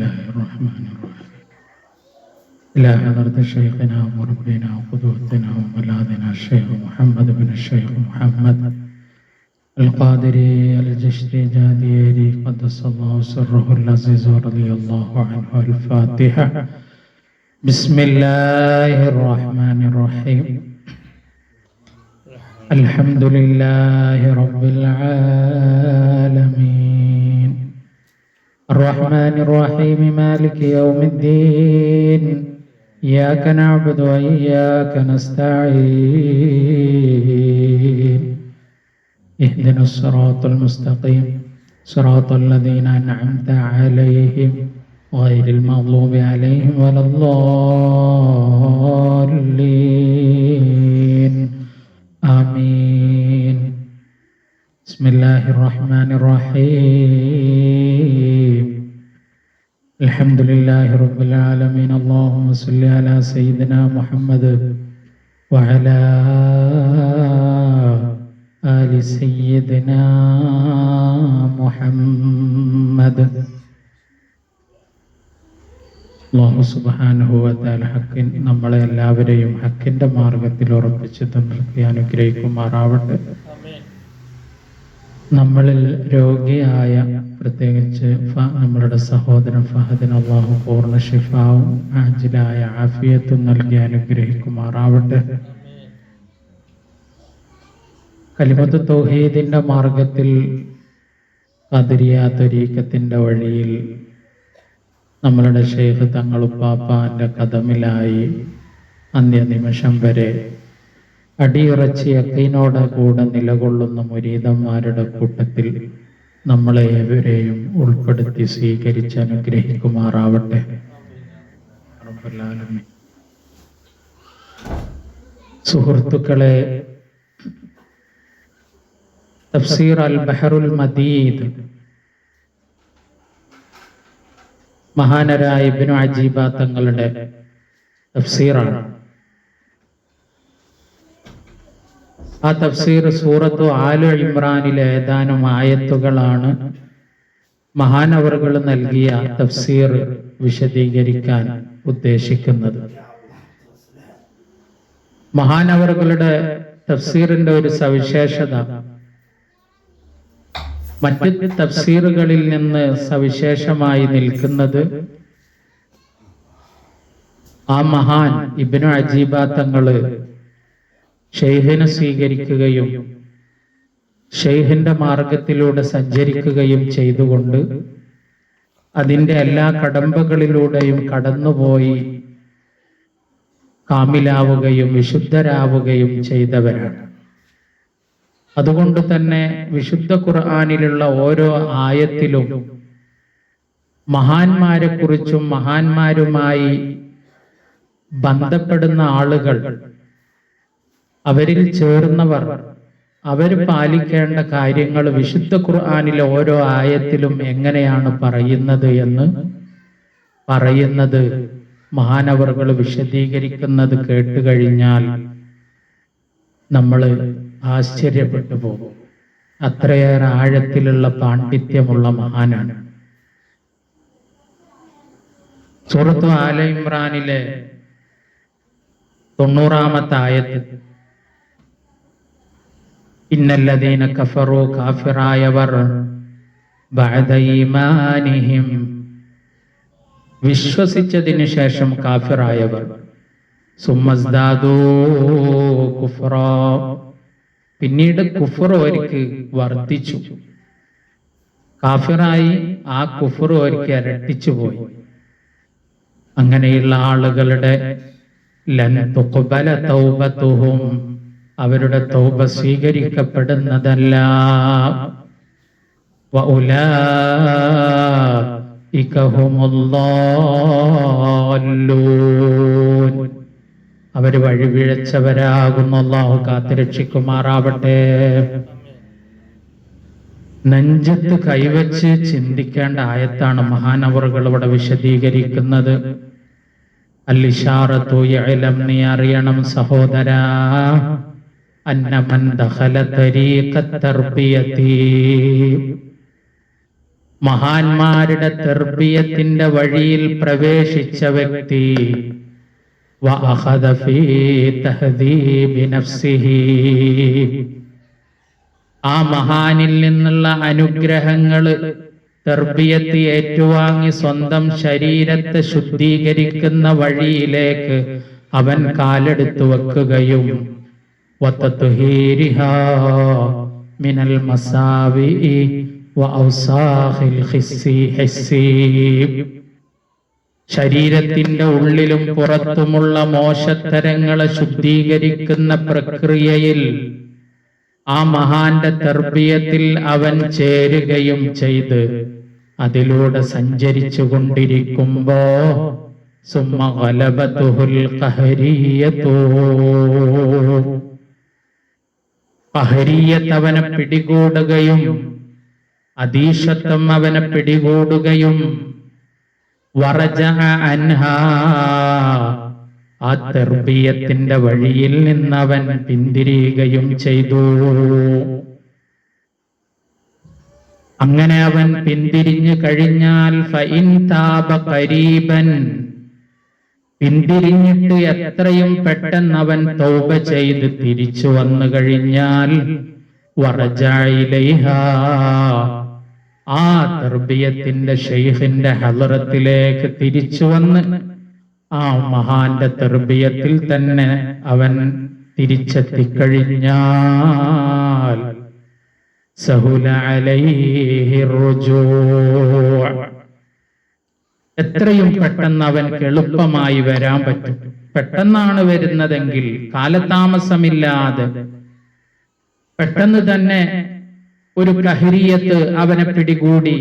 الله الرحمن الرحيم. إلى حضرة شيخنا ومربينا وقدوتنا وملاذنا الشيخ محمد بن الشيخ محمد القادري الجشري جاديري قدس الله سره العزيز ورضي الله عنه. الفاتحة. بسم الله الرحمن الرحيم. الحمد لله رب العالمين الرحمن الرحيم مالك يوم الدين إياك نعبد وإياك نستعين اهدنا الصراط المستقيم صراط الذين أنعمت عليهم غير المغضوب عليهم ولا الضالين آمين. بسم الله الرحمن الرحيم. الحمد لله رب العالمين. اللهم صل على سيدنا محمد وعلى آل سيدنا محمد. അല്ലാഹു സുബ്ഹാനഹു വ തആല നമ്മളെ എല്ലാവരെയും ഹക്കിന്റെ മാർഗത്തിൽ ഉറപ്പിച്ച് നിർത്തി അനുഗ്രഹിക്കുമാറാവട്ടെ. നമ്മളിൽ രോഗിയായ പ്രത്യേകിച്ച് നമ്മളുടെ സഹോദരൻ ഫഹദിന് അല്ലാഹു പൂർണ്ണ ശിഫാവും ആജിലായ ആഫിയത്തും നൽകി അനുഗ്രഹിക്കുമാറാവട്ടെ. കലിമത്ത് തൗഹീദിന്റെ മാർഗത്തിൽ ഖദരിയ ത്വരീഖത്തിന്റെ വഴിയിൽ നമ്മളുടെ ശൈഖ് തങ്ങളുപ്പാപ്പാന്റെ കദമിലായി അന്ത്യനിമിഷം വരെ അടിയുറച്ച് യഖീനോടെ കൂടെ നിലകൊള്ളുന്ന മുരീദന്മാരുടെ കൂട്ടത്തിൽ നമ്മളെ ഏവരെയും ഉൾപ്പെടുത്തി സ്വീകരിച്ച് അനുഗ്രഹിക്കുമാറാവട്ടെ. സുഹൃത്തുക്കളെ, തഫ്സീർ അൽ ബഹറുൽ മദീദ് മഹാനരായ ഇബ്നു അജീബ തങ്ങളുടെ തഫ്സീറാണ്. ആ തഫ്സീർ സൂറത്തു ആലു ഇമ്രാനിലെ ഏതാനും ആയത്തുകളാണ് മഹാനവറുകൾ നൽകിയ തഫ്സീർ വിശദീകരിക്കാൻ ഉദ്ദേശിക്കുന്നത്. മഹാനവറുകളുടെ തഫ്സീറിന്റെ ഒരു സവിശേഷത മറ്റ് തഫ്സീറുകളിൽ നിന്ന് സവിശേഷമായി നിൽക്കുന്നത് ആ മഹാൻ ഇബ്നു അജീബ തങ്ങള് ഷെയ്ഖിനെ സ്വീകരിക്കുകയും ഷെയ്ഖിന്റെ മാർഗത്തിലൂടെ സഞ്ചരിക്കുകയും ചെയ്തുകൊണ്ട് അതിൻ്റെ എല്ലാ കടമ്പകളിലൂടെയും കടന്നുപോയി കാമിലാവുകയും വിശുദ്ധരാവുകയും ചെയ്തവരാണ്. അതുകൊണ്ട് തന്നെ വിശുദ്ധ ഖുർആനിലുള്ള ഓരോ ആയത്തിലും മഹാന്മാരെ കുറിച്ചും മഹാന്മാരുമായി ബന്ധപ്പെടുന്ന ആളുകൾ, അവരിൽ ചേർന്നവർ, അവർ പാലിക്കേണ്ട കാര്യങ്ങൾ വിശുദ്ധ ഖുർആനിലെ ഓരോ ആയത്തിലും എങ്ങനെയാണ് പറയുന്നത് എന്ന് പറയുന്നത് മഹാനവറുകൾ വിശദീകരിക്കുന്നത് കേട്ടുകഴിഞ്ഞാൽ നമ്മൾ ആശ്ചര്യപ്പെട്ടു പോകും. അത്രയേറെ ആഴത്തിലുള്ള പാണ്ഡിത്യമുള്ള മഹാനാണ്. സൂറത്തു ആല ഇമ്രാനിലെ 90-ാമത്തെ ആയത്ത്, ഇന്നല്ലദീന കഫറു, കാഫിറായവർ, ബഅദ ഈമാനിഹിം, വിശ്വസിച്ചതിനു ശേഷം കാഫിറായവർ, സുമ്മസ്ദാദൂ കുഫ്റാ, പിന്നീട് കുഫർ അവർക്ക് വർദ്ധിച്ചു. കാഫിറായി ആ കുഫർ അവർക്ക് ഇരട്ടിച്ചു പോയി. അങ്ങനെയുള്ള ആളുകളുടെ ലൻ തുഖ്ബല തൗബതുഹും, അവരുടെ തൗബ സ്വീകരിക്കപ്പെടുന്നതല്ല. വഉലൈക ഹുമുല്ലാല്ലൂൻ, അവര് വഴിപിഴച്ചവരാകുന്നു. അല്ലാഹു കാത്തുരക്ഷിക്കുമാറാവട്ടെ. നെഞ്ചത്ത് കൈവച്ച് ചിന്തിക്കേണ്ട ആയത്താണ് മഹാനവറുകൾ ഇവിടെ വിശദീകരിക്കുന്നത്. അൽ-ഇശാറത്തു യഅലം, നീ അറിയണം സഹോദരാ, അന്ന മൻ ദഖല തരീഖ തർബിയതി, മഹാന്മാരുടെ തർബിയത്തിന്റെ വഴിയിൽ പ്രവേശിച്ച വ്യക്തി വഅഖദ ഫീ തഹദീബി നഫ്സിഹി, ആ മഹാനിൽ നിന്നുള്ള അനുഗ്രഹങ്ങള് തർബിയത്ത് ഏറ്റുവാങ്ങി സ്വന്തം ശരീരത്തെ ശുദ്ധീകരിക്കുന്ന വഴിയിലേക്ക് അവൻ കാലെടുത്തു വെക്കുകയും വതത്ഹീരിഹാ മിനൽ മസാവിഇ വഔസാഖിൽ ഹിസ്സി, ശരീരത്തിന്റെ ഉള്ളിലും പുറത്തുമുള്ള മോശത്തരങ്ങളെ ശുദ്ധീകരിക്കുന്ന പ്രക്രിയയിൽ ആ മഹാന്റെ തർബിയത്തിൽ അവൻ ചേരുകയും ചെയ്ത് അതിലൂടെ സഞ്ചരിച്ചു കൊണ്ടിരിക്കുമ്പോ സുമ്മ ഗലബതുഹുൽ ഖഹരിയത്തു, ഖഹരിയത്ത് അവനെ പിടികൂടുകയും അധീശത്വം അവനെ പിടികൂടുകയും വറജഅ അൻഹാ, ആ തർബിയത്തിന്റെ വഴിയിൽ നിന്നവൻ പിന്തിരിയുകയും ചെയ്തു. അങ്ങനെ അവൻ പിന്തിരിഞ്ഞു കഴിഞ്ഞാൽ ഫഇൻ താബ ഖരീബൻ, പിന്തിരിഞ്ഞിട്ട് എത്രയും പെട്ടെന്ന് അവൻ തൗബ ചെയ്ത് തിരിച്ചു വന്നു കഴിഞ്ഞാൽ വറജഅ ഇലൈഹാ, ആ തർബിയത്തിന്റെ ശൈഖിന്റെ ഹളറത്തിലേക്ക് തിരിച്ചു വന്ന് ആ മഹാന്റെ തർബിയത്തിൽ തന്നെ അവൻ തിരിച്ചെത്തിക്കഴിഞ്ഞാൽ സഹുല അലൈഹി റുജൂ, എത്രയും പെട്ടെന്ന് അവൻക്ക് എളുപ്പമായി വരാൻ പറ്റും. പെട്ടെന്നാണ് വരുന്നതെങ്കിൽ കാലതാമസമില്ലാതെ പെട്ടെന്ന് തന്നെ ഒരു ഖഹരിയത്ത് അവനെ പിടികൂടി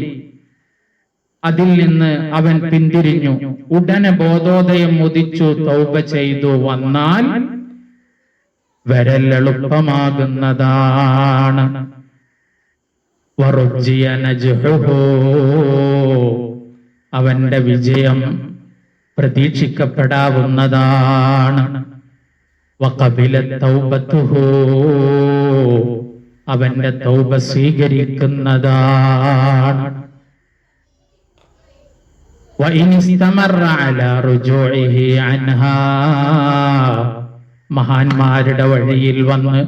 അതിൽ നിന്ന് അവൻ പിന്തിരിഞ്ഞു, ഉടനെ ബോധോദയം ഉദിച്ചു തൗബ ചെയ്തു വന്നാൽ വരൽ എളുപ്പമാകുന്നതാണ്. വറുജിയ നജ്ഹുഹു, അവന്റെ വിജയം പ്രതീക്ഷിക്കപ്പെടാവുന്നതാണ്. വഖബിലത് തൗബതുഹു, അവന്റെ തൗബ സ്വീകരിക്കുന്നതാണ്. വഇൻ ഇസ്തമറ അലാ റുജൂഇഹി അൻഹാ, മഹാന്മാരുടെ വഴിയിൽ വന്ന്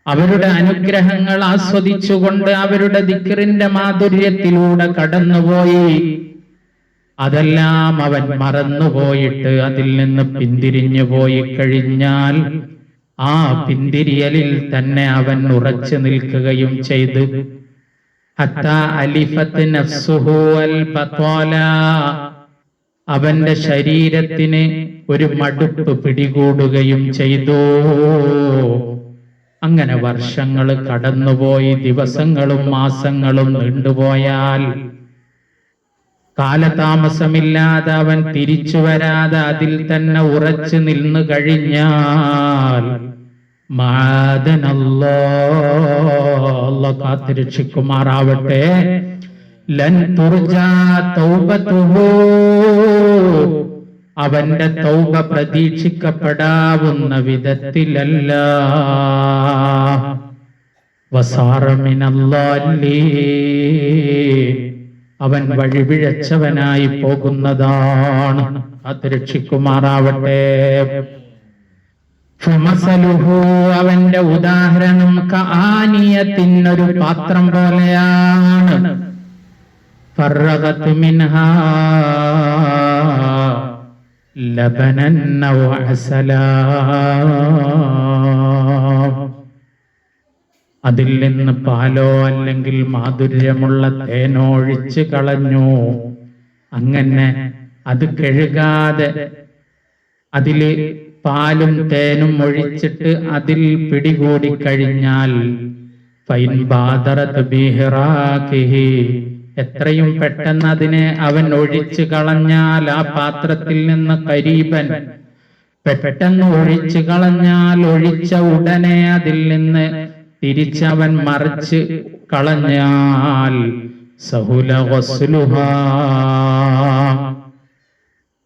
അവരുടെ അനുഗ്രഹങ്ങൾ ആസ്വദിച്ചുകൊണ്ട് അവരുടെ ദിക്റിന്റെ മാധുര്യത്തിലൂടെ കടന്നുപോയി അതെല്ലാം അവൻ മറന്നുപോയിട്ട് അതിൽ നിന്ന് പിന്തിരിഞ്ഞു പോയി കഴിഞ്ഞാൽ ആ പിന്തിരിയലിൽ തന്നെ അവൻ ഉറച്ചു നിൽക്കുകയും ചെയ്ത് ഹത്താ അലിഫത്ത് നഫ്സുഹു അൽ ബത്വാല, അവന്റെ ശരീരത്തിന് ഒരു മടുപ്പ് പിടികൂടുകയും ചെയ്തു. അങ്ങനെ വർഷങ്ങൾ കടന്നുപോയി, ദിവസങ്ങളും മാസങ്ങളും നീണ്ടുപോയാൽ കാലതാമസമില്ലാതെ അവൻ തിരിച്ചു വരാതെ അതിൽ തന്നെ ഉറച്ചു നിന്നു കഴിഞ്ഞാൽ അല്ലാഹ് കാത്തുരക്ഷിക്കുമാറാവട്ടെ, ലൻ തുർജാ തൗബതുഹു, അവന്റെ തൗബ പ്രതീക്ഷിക്കപ്പെടാവുന്ന വിധത്തിലല്ല. വസാറ മിനല്ലാഹീൻ, അവൻ വഴിപിഴച്ചവനായി പോകുന്നതാണ്. കാത്തുരക്ഷിക്കുമാറാവട്ടെ. ഫമസലുഹു, അവന്റെ ഉദാഹരണം കആനിയത്തിനൊരു പാത്രം പോലെയാണ്. ഫറഗത് മിൻഹാ ലബനൻ ഔ അസലാ, അതിൽ നിന്ന് പാലോ അല്ലെങ്കിൽ മാധുര്യമുള്ള തേനോ ഒഴിച്ചു കളഞ്ഞു. അങ്ങനെ അത് കഴുകാതെ അതില് പാലും തേനും ഒഴിച്ചിട്ട് അതിൽ പിടികൂടി കഴിഞ്ഞാൽ ഫൈൻ ബാദറത് ബിഹിറാഖിഹി, എത്രയും പെട്ടെന്ന് അതിനെ അവൻ ഒഴിച്ചു കളഞ്ഞാൽ ആ പാത്രത്തിൽ നിന്ന് ഖരീബൻ, പെട്ടെന്ന് ഒഴിച്ചു കളഞ്ഞാൽ ഒഴിച്ച ഉടനെ അതിൽ നിന്ന് തിരിച്ചവൻ മറിച്ച് കളഞ്ഞാൽ സഹുല ഗസ്ലുഹാ,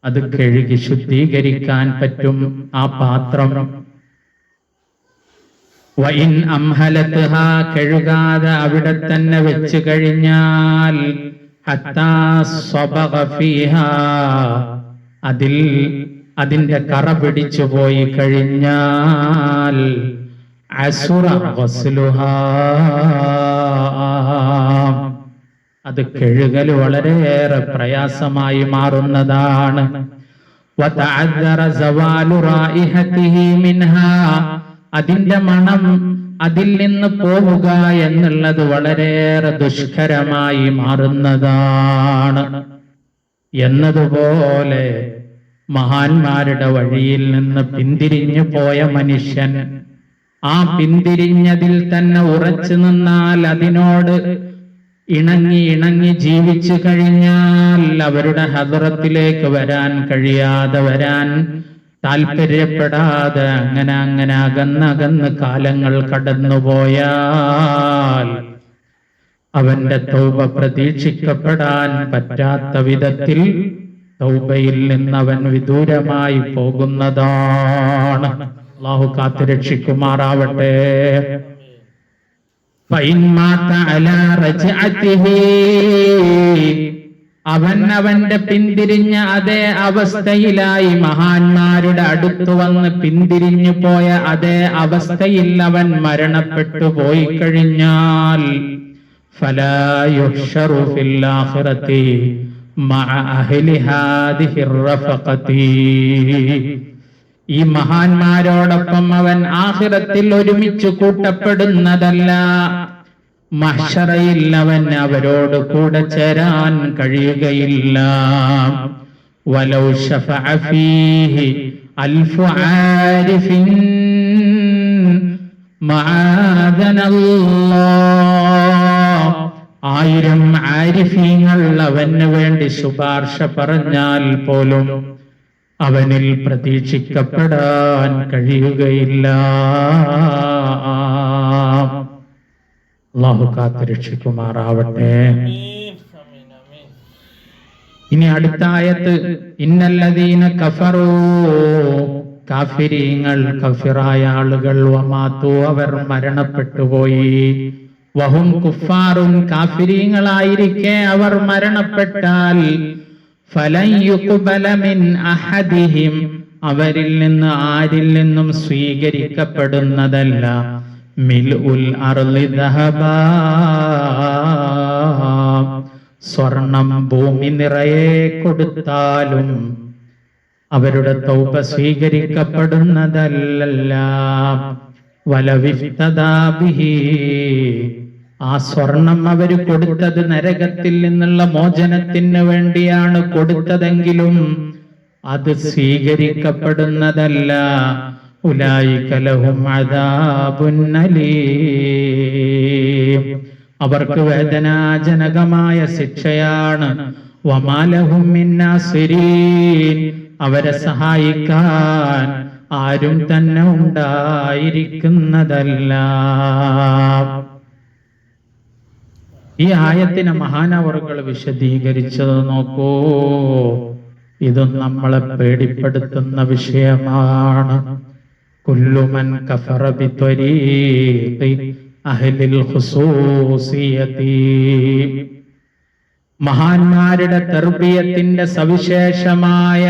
അത് കഴുകി ശുദ്ധീകരിക്കാൻ പറ്റും ആ പാത്രം. വഇൻ അംഹലത്ഹാ കഴുകാതെ അവിടെ തന്നെ വെച്ച് കഴിഞ്ഞാൽ ഹത്താ സ്വബഗ ഫീഹാ അതിന്റെ കറ പിടിച്ചു പോയി കഴിഞ്ഞാൽ അസുറ ഗസ്ലുഹാ അത് കഴുകൽ വളരെയേറെ പ്രയാസമായി മാറുന്നതാണ്. വതഅദ്ദറ സവാലു റായിഹതിഹി മിൻഹാ അതിന്റെ മണം അതിൽ നിന്ന് പോവുക എന്നുള്ളത് വളരെയേറെ ദുഷ്കരമായി മാറുന്നതാണ്. എന്നതുപോലെ മഹാന്മാരുടെ വഴിയിൽ നിന്ന് പിന്തിരിഞ്ഞു പോയ മനുഷ്യൻ ആ പിന്തിരിഞ്ഞതിൽ തന്നെ ഉറച്ചു നിന്നാൽ, അതിനോട് ഇണങ്ങി ജീവിച്ചു കഴിഞ്ഞാൽ അവരുടെ ഹദ്റത്തിലേക്ക് വരാൻ കഴിയാതെ, വരാൻ താല്പര്യപ്പെടാതെ അങ്ങനെ അകന്നകന്ന് കാലങ്ങൾ കടന്നുപോയാൽ അവന്റെ തൗബ പ്രതീക്ഷിക്കപ്പെടാൻ പറ്റാത്ത വിധത്തിൽ തൗബയിൽ നിന്ന് അവൻ വിദൂരമായി പോകുന്നതാണ്. അല്ലാഹു കാത്തുരക്ഷിക്കുമാറാവട്ടെ. അവന്റെ പിന്തിരിഞ്ഞ അതേ അവസ്ഥയിലായി, മഹാന്മാരുടെ അടുത്ത് വന്ന് പിന്തിരിഞ്ഞു പോയ അതേ അവസ്ഥയിൽ അവൻ മരണപ്പെട്ടു പോയി കഴിഞ്ഞാൽ ഫലാ യുഹ്ശറു ഫിൽ ആഖിറതി മഅ അഹ്ലി ഹാദിഹി റഫഖതി ഈ മഹാന്മാരോടൊപ്പം അവൻ ആഖിറത്തിൽ ഒരുമിച്ച് കൂട്ടപ്പെടുന്നതല്ല. മഹ്ശറയിൽ അവൻ അവരോട് കൂടെ ചേരാൻ കഴിയുകയില്ല. വലൗ ശഫഅ ഫീഹി അൽഫു ആരിഫിൻ മഅദനല്ലാഹ് 1000 ആരിഫീങ്ങൾ അവന് വേണ്ടി ശുപാർശ പറഞ്ഞാൽ പോലും അവനിൽ പ്രതീക്ഷിക്കപ്പെടാൻ കഴിയുകയില്ല. അല്ലാഹു കാത്തുരക്ഷിക്കുമാറാവട്ടെ. ഇനി അടുത്ത ആയത്ത്, ഇന്നല്ലദീന കഫറൂ കാഫിരീങ്ങൾ, കഫിറായ ആളുകൾ, വമാതു അവർ മരണപ്പെട്ടുപോയി, വഹും കുഫാറുൻ കാഫിരീങ്ങളായിരിക്കെ അവർ മരണപ്പെട്ടാൽ ഫലൻ യുഖ്ബല മിൻ അഹദിഹിം അവരിൽ നിന്ന് ആരിൽ നിന്നും സ്വീകരിക്കപ്പെടുന്നതല്ല മിൽഉൽ അർളി ദഹബാ സ്വർണം ഭൂമി നിറയെ കൊടുത്താലും അവരുടെ തൗബ സ്വീകരിക്കപ്പെടുന്നതല്ല. വലവിഫ്തദാ ബിഹി ആ സ്വർണം അവർ കൊടുത്തത് നരകത്തിൽ നിന്നുള്ള മോചനത്തിന് വേണ്ടിയാണ് കൊടുത്തതെങ്കിലും അത് സ്വീകരിക്കപ്പെടുന്നതല്ല. ഉലൈക ലഹും അദാബുൻ അലീം അവർക്ക് വേദനാജനകമായ ശിക്ഷയാണ്. വമാ ലഹും മിൻ നാസിരീൻ അവരെ സഹായിക്കാൻ ആരും തന്നെ ഉണ്ടായിരിക്കുന്നതല്ല. ഈ ആയത്തിനെ മഹാനവറുകൾ വിശദീകരിച്ചത് നോക്കൂ. ഇതും നമ്മളെ പേടിപ്പെടുത്തുന്ന വിഷയമാണ്. കുല്ലു മൻ കഫറ ബിത്വരീഖി അഹ്ലിൽ ഖുസൂസിയതി മഹാന്മാരുടെ തർബിയത്തിന്റെ സവിശേഷമായ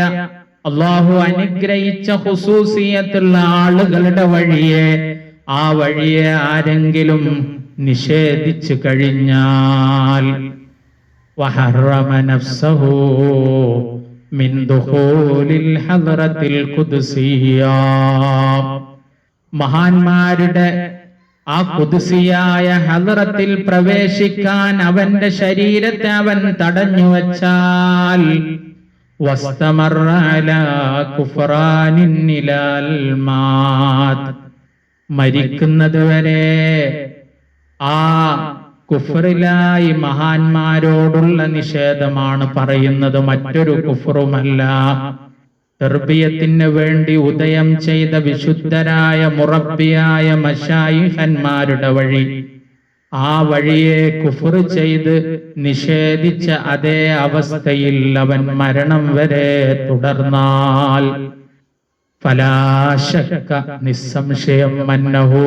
അല്ലാഹു അനുഗ്രഹിച്ച ഖുസൂസിയത്തുള്ള ആളുകളുടെ വഴിയെ, ആ വഴിയെ ആരെങ്കിലും നിഷേധിച്ചു കഴിഞ്ഞാൽ വഹറമ നഫ്സഹു മിൻ ദുഖൂലിൽ ഹദ്റത്തിൽ ഖുദ്സിയ മഹാന്മാരുടെ ആ ഖുദ്സിയായ ഹദ്റത്തിൽ പ്രവേശിക്കാൻ അവന്റെ ശരീരത്തെ അവൻ തടഞ്ഞു വച്ചാൽ വസ്തമറ അലാ കുഫ്റാനിൻ ഇലൽ മാത് മരിക്കുന്നത് വരെ ആ കുഫറിലായി മഹാന്മാരോടുള്ള നിഷേധമാണ് പറയുന്നത്, മറ്റൊരു കുഫറുമല്ല. തർബിയത്തിന് വേണ്ടി ഉദയം ചെയ്ത വിശുദ്ധരായ മുറബ്ബിയായ മശായിഖന്മാരുടെ വഴി, ആ വഴിയെ കുഫർ ചെയ്ത് നിഷേധിച്ച അതേ അവസ്ഥയിൽ അവൻ മരണം വരെ തുടർന്നാൽ ഫലാ ശക്ക നിസ്സംശയം അന്നഹു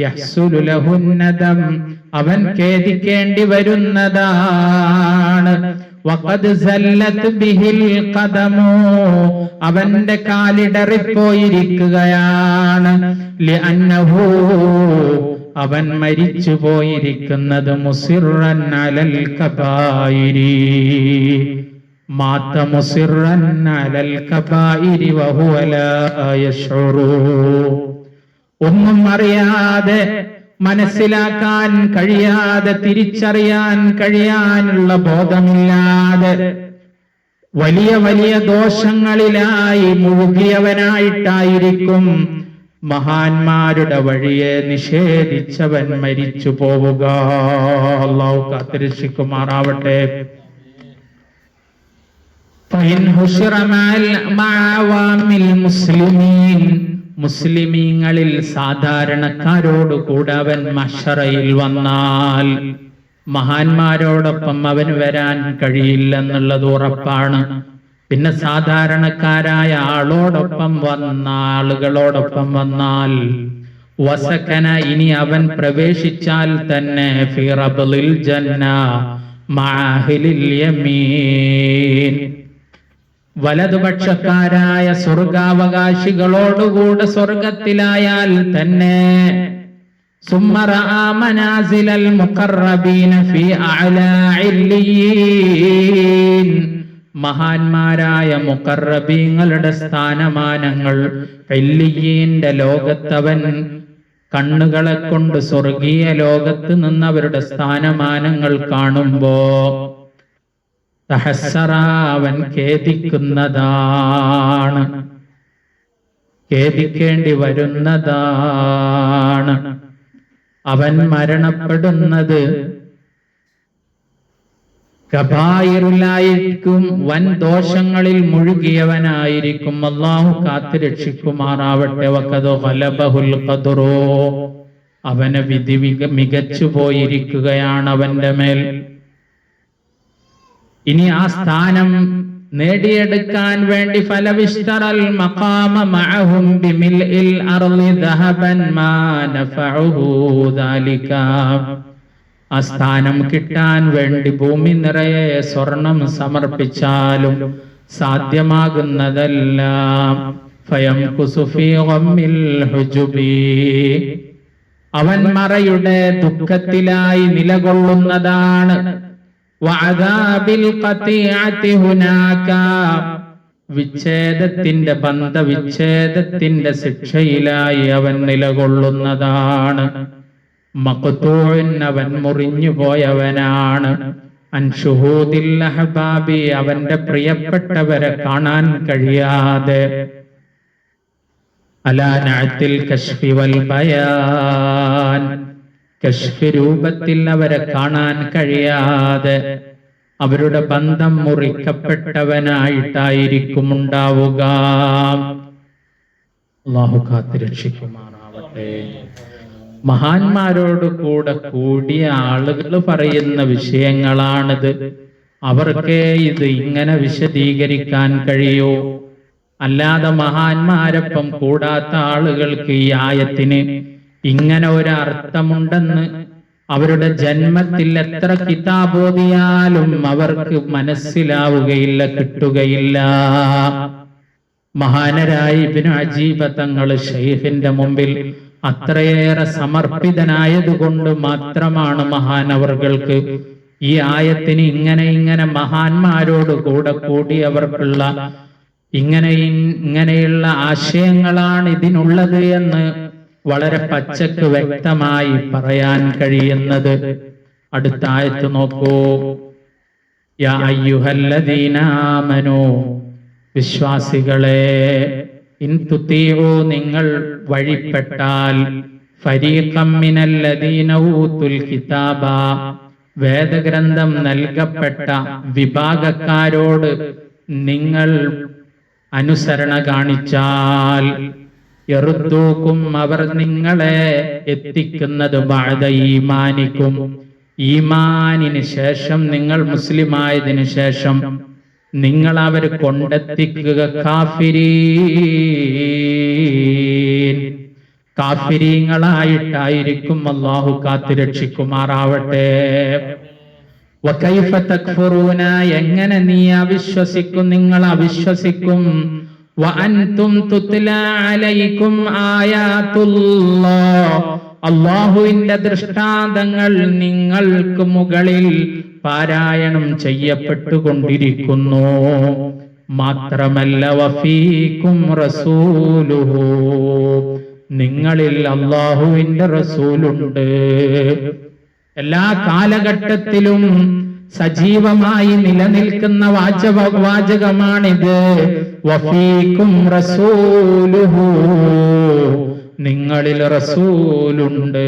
യഹ്സുലു ലഹു നദം അവൻ ഖേദിക്കേണ്ടി വരുന്നതാണ്. വഖദ് സല്ലത് ബിഹിൽ ഖദമു അവന്റെ കാലിടറിപ്പോയിരിക്കുകയാണ്. ലിഅന്നഹു അവൻ മരിച്ചു പോയിരിക്കുന്നത് മുസിറൻ അലൽ കബായിരി മാത മുസിറൻ അലൽ കബായിരി വഹുവ ലാ യശ്ഉറു ഒന്നും അറിയാതെ, മനസ്സിലാക്കാൻ കഴിയാതെ, തിരിച്ചറിയാൻ കഴിയാനുള്ള ബോധമില്ലാതെ വലിയ വലിയ ദോഷങ്ങളിലായി മുഴുകിയവനായിട്ടായിരിക്കും മഹാന്മാരുടെ വഴിയെ നിഷേധിച്ചവൻ മരിച്ചു പോവുക. അല്ലാഹു കാത്തിരക്ഷിക്കുമാറാവട്ടെ. ഫഇൻ ഹുശിറ മഅവാമിൽ മുസ്ലിമീൻ മുസ്ലിമീങ്ങളിൽ സാധാരണക്കാരോട് കൂടെ അവൻ മഹ്ശറയിൽ വന്നാൽ മഹാന്മാരോടൊപ്പം അവന് വരാൻ കഴിയില്ലെന്നുള്ളത് ഉറപ്പാണ്. പിന്നെ സാധാരണക്കാരായ ആളുകളോടൊപ്പം വന്നാൽ വസകന ഇനി അവൻ പ്രവേശിച്ചാൽ തന്നെ ഫീ റബ്ളിൽ ജന്ന മഅഹിലിൽ യമീൻ വലതുപക്ഷക്കാരായ സ്വർഗാവകാശികളോടുകൂടെ സ്വർഗത്തിലായാൽ തന്നെ സുമ്മറ മനാസിലൽ മുഖറബീന ഫീ അഅലാ ഇല്ലിയീൻ മഹാന്മാരായ മുഖറബീങ്ങളുടെ സ്ഥാനമാനങ്ങൾ ഇല്ലിയീന്റെ ലോകത്തവൻ കണ്ണുകളെ കൊണ്ട് സ്വർഗീയ ലോകത്ത് നിന്നവരുടെ സ്ഥാനമാനങ്ങൾ കാണുമ്പോ തഹസ്സറ അവൻ ഖേദിക്കുന്നതാണ്, ഖേദിക്കേണ്ടി വരുന്നതാണ്. അവൻ മരണപ്പെടുന്നത് കബായിറിലായിരിക്കും, വൻ ദോഷങ്ങളിൽ മുഴുകിയവനായിരിക്കും. അല്ലാഹു കാത്തു രക്ഷിക്കുമാറാവട്ടെ. വഖദ് ഗലബഹുൽ ഖദ്റു അവന് വിധി മികച്ചു പോയിരിക്കുകയാണ് അവന്റെ മേൽ. ഇനി ആ സ്ഥാനം നേടിയെടുക്കാൻ വേണ്ടി ഫലവിഷ്തറൽ മഖാമ മഅഹും ബിമിൽഇൽ അർളി ദഹബൻ മാ നഫഉഹു ദാലിക ആ സ്ഥാനം കിട്ടാൻ വേണ്ടി ഭൂമി നിറയെ സ്വർണം സമർപ്പിച്ചാലും സാധ്യമാകുന്നതല്ല. ഫയംകുസു ഫീ ഗമ്മിൽ ഹുജുബി അവൻ മറയുടെ ദുഃഖത്തിലായി നിലകൊള്ളുന്നതാണ്. വഅദാബിൽ ഖതിഅതി ഹുനാക വിച്ഛേദത്തിന്റെ ബന്ധവിച്ഛേദത്തിന്റെ ശിക്ഷയിലായി അവൻ നിലകൊള്ളുന്നതാണ്. മഖ്തൂഉൻ അവൻ മുറിഞ്ഞു പോയവനാണ്. അൻ ശുഹൂദിൽ അഹ്ബാബി അവന്റെ പ്രിയപ്പെട്ടവരെ കാണാൻ കഴിയാതെ. അലാ നഅത്തിൽ കശ്ഫി വൽ ബയാൻ കശ്ഫ് രൂപത്തിൽ അവരെ കാണാൻ കഴിയാതെ അവരുടെ ബന്ധം മുറിക്കപ്പെട്ടവനായിട്ടായിരിക്കും ഉണ്ടാവുക. അല്ലാഹു കാത്തുരക്ഷിക്കുമാറാവട്ടെ. മഹാന്മാരോട് കൂടെ കൂടിയ ആളുകൾ പറയുന്ന വിഷയങ്ങളാണിത്. അവർക്കേ ഇത് ഇങ്ങനെ വിശദീകരിക്കാൻ കഴിയൂ. അല്ലാതെ മഹാന്മാരൊപ്പം കൂടാത്ത ആളുകൾക്ക് ഈ ആയത്തിന് ഇങ്ങനെ ഒരു അർത്ഥമുണ്ടെന്ന് അവരുടെ ജന്മത്തിൽ എത്ര കിതാബോധിയാലും അവർക്ക് മനസ്സിലാവുകയില്ല, കിട്ടുകയില്ല. മഹാനരായ ഇബ്നു അജീബ തങ്ങൾ ശൈഖിന്റെ മുമ്പിൽ അത്രയേറെ സമർപ്പിതനായതുകൊണ്ട് മാത്രമാണ് മഹാനവർകൾക്ക് ഈ ആയത്തിന് ഇങ്ങനെ മഹാന്മാരോട് കൂടെ കൂടിയവർക്കുള്ള ഇങ്ങനെയുള്ള ആശയങ്ങളാണ് ഇതിനുള്ളത് എന്ന് വളരെ പച്ചക്ക് വ്യക്തമായി പറയാൻ കഴിയുന്നത്. അടുത്ത ആയത്ത് നോക്കൂ. യാ അയ്യുഹല്ലദീന ആമനൂ വിശ്വാസികളെ, ഇൻ തുതീഉ നിങ്ങൾ വഴിപ്പെട്ടാൽ, ഫരീഖം മിനല്ലദീന ഊതുൽ കിതാബ വേദഗ്രന്ഥം നൽകപ്പെട്ട വിഭാഗക്കാരോട് നിങ്ങൾ അനുസരണ കാണിച്ചാൽ, യറുദ്ദൂക്കും അവർ നിങ്ങളെ എത്തിക്കുന്നത് ബഅദ ഈമാനിക്കും ഈമാനിന് ശേഷം, നിങ്ങൾ മുസ്ലിമായതിനു ശേഷം നിങ്ങൾ അവർ കൊണ്ടെത്തിക്കുക കാഫിരീങ്ങളായിട്ടായിരിക്കും. അല്ലാഹു കാത്തുരക്ഷിക്കുമാറാവട്ടെ. വകൈഫ തക്ഫുറൂന, എങ്ങനെ നീ അവിശ്വസിക്കും, നിങ്ങൾ അവിശ്വസിക്കും. വഅൻതും തുത്ലാ അലൈക്കും ആയാതുല്ലാഹ്, അല്ലാഹുവിന്റെ ദൃഷ്ടാന്തങ്ങൾ നിങ്ങൾക്ക് മുകളിൽ പാരായണം ചെയ്യപ്പെട്ടുകൊണ്ടിരിക്കുന്നു. മാത്രമല്ല വഫീക്കും റസൂലുഹു, നിങ്ങളിൽ അല്ലാഹുവിന്റെ റസൂലുണ്ട്. എല്ലാ കാലഘട്ടത്തിലും സജീവമായി നിലനിൽക്കുന്ന വാചകമാണിത്. വഫീക്കും റസൂലുഹു, നിങ്ങളിൽ റസൂലുണ്ട്.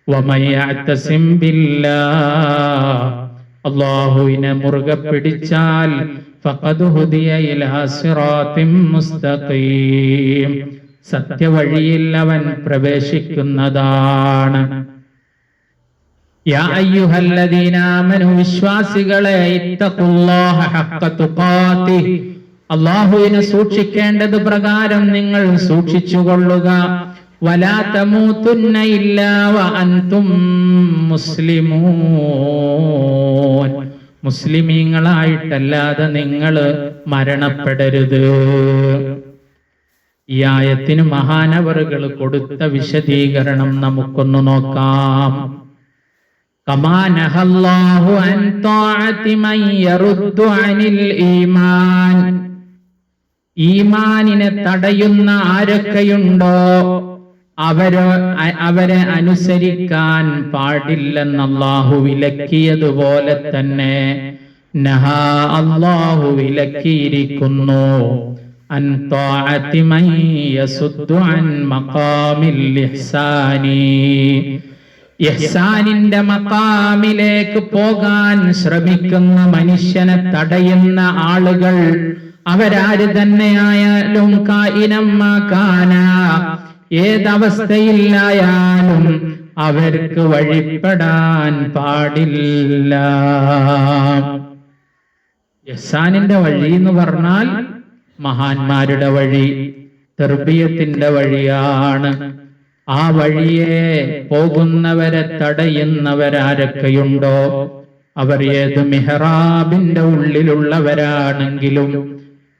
വമയഅ്തസിം ബില്ലാഹ്, അല്ലാഹുവിനെ മുറുകെ പിടിച്ചാൽ ഫഖദ് ഹുദിയ ഇലാ സിറാത്തിൻ മുസ്തഖീം, സത്യവഴിയിൽ അവൻ പ്രവേശിക്കുന്നതാണ്. യാ അയ്യുഹല്ലദീന ആമനു, വിശ്വാസികളെ, ഇത്തഖുല്ലാഹ ഹഖ്ക തുഖാതിഹ്, അല്ലാഹുവിനെ സൂക്ഷിക്കേണ്ടത് പ്രകാരം നിങ്ങൾ സൂക്ഷിച്ചുകൊള്ളുക. വലാ തമൂതുന്ന ഇല്ലാ വഅൻതും മുസ്ലിമൂൻ, മുസ്ലിമീങ്ങളായിട്ടല്ലാതെ നിങ്ങൾ മരണപ്പെടരുത്. ഈ ആയത്തിന് മഹാനവറുകൾ കൊടുത്ത വിശദീകരണം നമുക്കൊന്ന് നോക്കാം. കമാ നഹല്ലാഹു അൻ ത്വാഅതി മൻ യറുദ്ദു അനിൽ ഈമാൻ, ഈമാനിനെ തടയുന്ന ആരൊക്കെയുണ്ടോ അവരെ അനുസരിക്കാൻ പാടില്ലെന്ന് അല്ലാഹു വിലക്കിയതുപോലെ തന്നെ നഹാ, അല്ലാഹു വിലക്കിയിരിക്കുന്നു അൻ ത്വാഅതി മൻ യസുദ്ദു അൻ മഖാമിൽ ഇഹ്സാനി, ഇഹ്സാനിന്റെ മഖാമിലേക്ക് പോകാൻ ശ്രമിക്കുന്ന മനുഷ്യനെ തടയുന്ന ആളുകൾ അവരാര് തന്നെയായാലും, കായിനം മാ കാന, ഏതവസ്ഥയിലായാലും അവർക്ക് വഴിപ്പെടാൻ പാടില്ല. ഇഹ്സാനിന്റെ വഴി എന്ന് പറഞ്ഞാൽ മഹാന്മാരുടെ വഴി, തർബിയത്തിന്റെ വഴിയാണ്. ആ വഴിയെ പോകുന്നവരെ തടയുന്നവരാരൊക്കെയുണ്ടോ അവർ ഏത് മിഹ്റാബിന്റെ ഉള്ളിലുള്ളവരാണെങ്കിലും